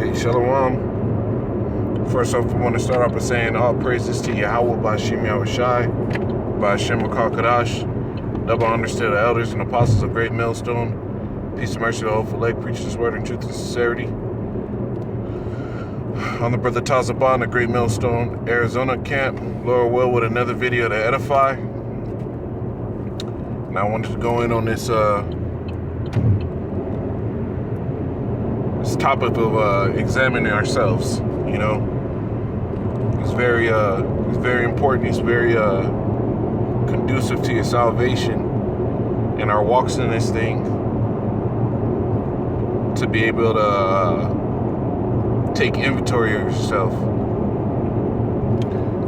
Hey, Shalom. First off, I want to start off by saying all praises to Yahweh, Ba'Shem Yahushai, Ba'Shem Kadash, double honors to the elders and apostles of Great Millstone. Peace and mercy to the hopeful elect, preach this word in truth and sincerity. On the brother Tazaban, the Great Millstone, Arizona camp, Lord will, with another video to edify. And I wanted to go in on this topic of examining ourselves. You know, it's very important. It's very conducive to your salvation and our walks in this thing, to be able to take inventory of yourself.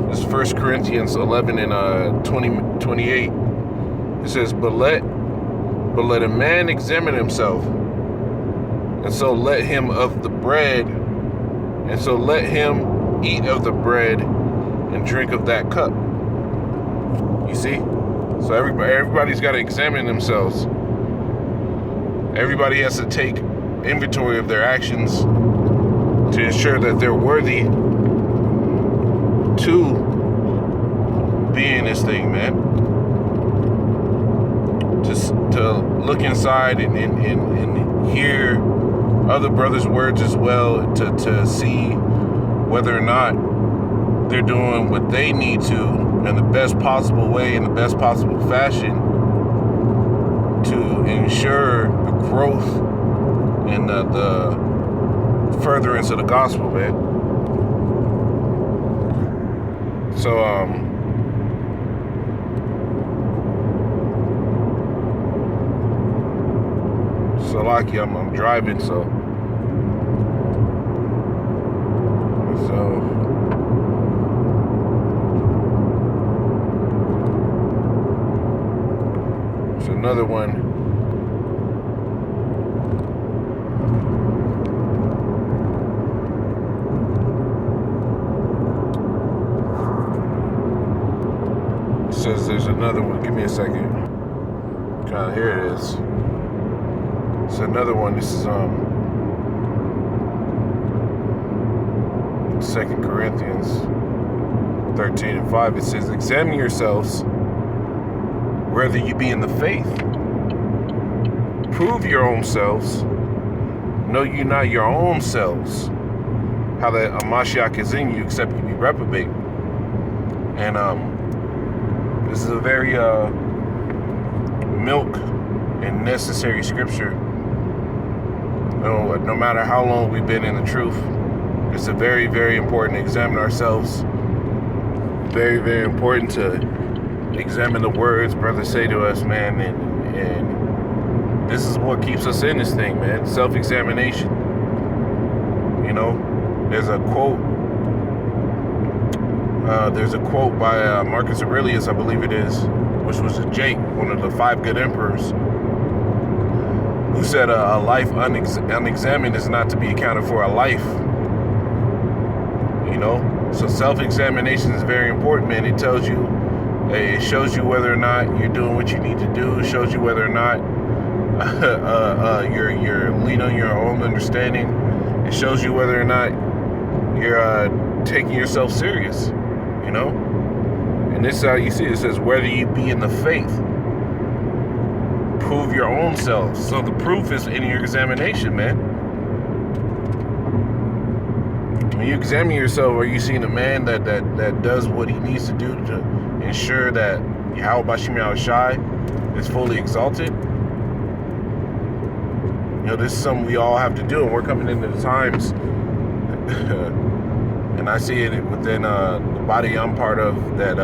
This is 1 Corinthians 11 and 28. It says, but let a man examine himself, and so let him eat of the bread and drink of that cup. You see? So everybody's got to examine themselves. Everybody has to take inventory of their actions to ensure that they're worthy to be in this thing, man. Just to look inside and hear other brothers' words as well, to see whether or not they're doing what they need to in the best possible way, in the best possible fashion, to ensure the growth and the furtherance of the gospel, man. So, lucky I'm driving, so it's another one. It says there's another one. Give me a second. Here it is. It's another one. This is 2 Corinthians 13 and 5. It says, examine yourselves whether you be in the faith. Prove your own selves. Know you not your own selves, how that a Mashiach is in you, except you be reprobate. And this is a very milk and necessary scripture. No matter how long we've been in the truth, it's a very, very important to examine ourselves. Very, very important to examine the words brothers say to us, man. And this is what keeps us in this thing, man. Self-examination. You know, there's a quote by Marcus Aurelius, I believe it is, which was a Jake, one of the 5 good emperors, who said a life unexamined is not to be accounted for a life. You know, so self-examination is very important, man. It tells you, it shows you whether or not you're doing what you need to do. It shows you whether or not you're leaning on your own understanding. It shows you whether or not you're taking yourself serious. You know, and this is how you see it. It says whether you be in the faith. Prove your own self. So the proof is in your examination, man. When you examine yourself, are you seeing a man that does what he needs to do to ensure that Yahweh Ba'Shem Yahushai is fully exalted? You know, this is something we all have to do, and we're coming into the times, and I see it within the body I'm part of, that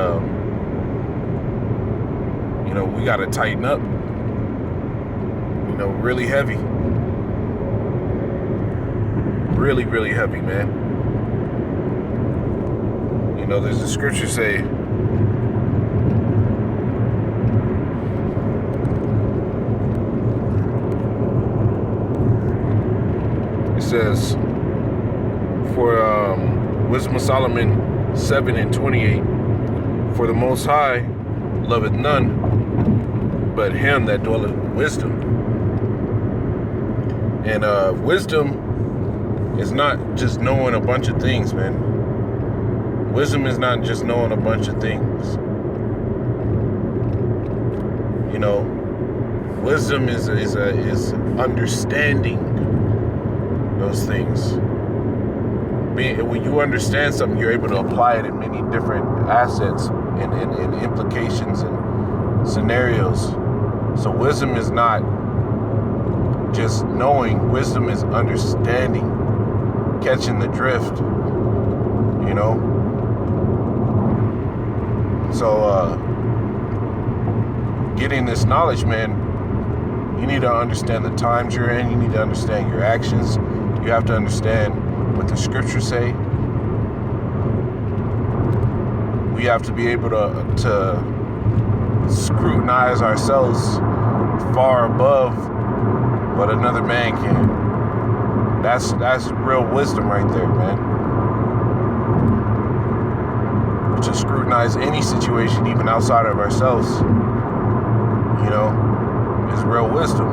you know, we got to tighten up. You know, really heavy. Really, really heavy, man. You know, there's a scripture say, it says, for Wisdom of Solomon 7 and 28, for the Most High loveth none but him that dwelleth with wisdom. And wisdom It's not just knowing a bunch of things, man. Wisdom is not just knowing a bunch of things. You know, wisdom is understanding those things. When you understand something, you're able to apply it in many different assets and implications and scenarios. So wisdom is not just knowing. Wisdom is understanding, catching the drift, you know? So, getting this knowledge, man, you need to understand the times you're in. You need to understand your actions. You have to understand what the scriptures say. We have to be able to scrutinize ourselves far above what another man can. That's real wisdom right there, man. To scrutinize any situation, even outside of ourselves, you know, is real wisdom.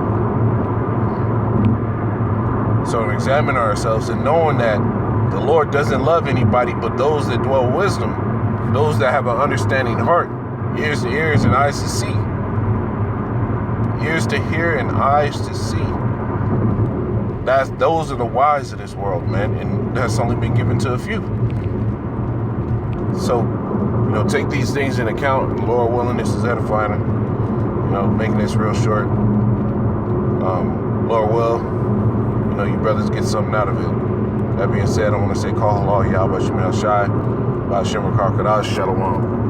So to examine ourselves and knowing that the Lord doesn't love anybody but those that dwell wisdom, those that have an understanding heart, ears to ears and eyes to see. Ears to hear and eyes to see. Those are the wise of this world, man, and that's only been given to a few. So, you know, take these things into account. Lord willing, this is edifying. You know, making this real short. Lord will, you know, you brothers get something out of it. That being said, I want to say, call Allah, Yahweh Shemel Shai, Ba'Shem Rakar Kadash, Shalom.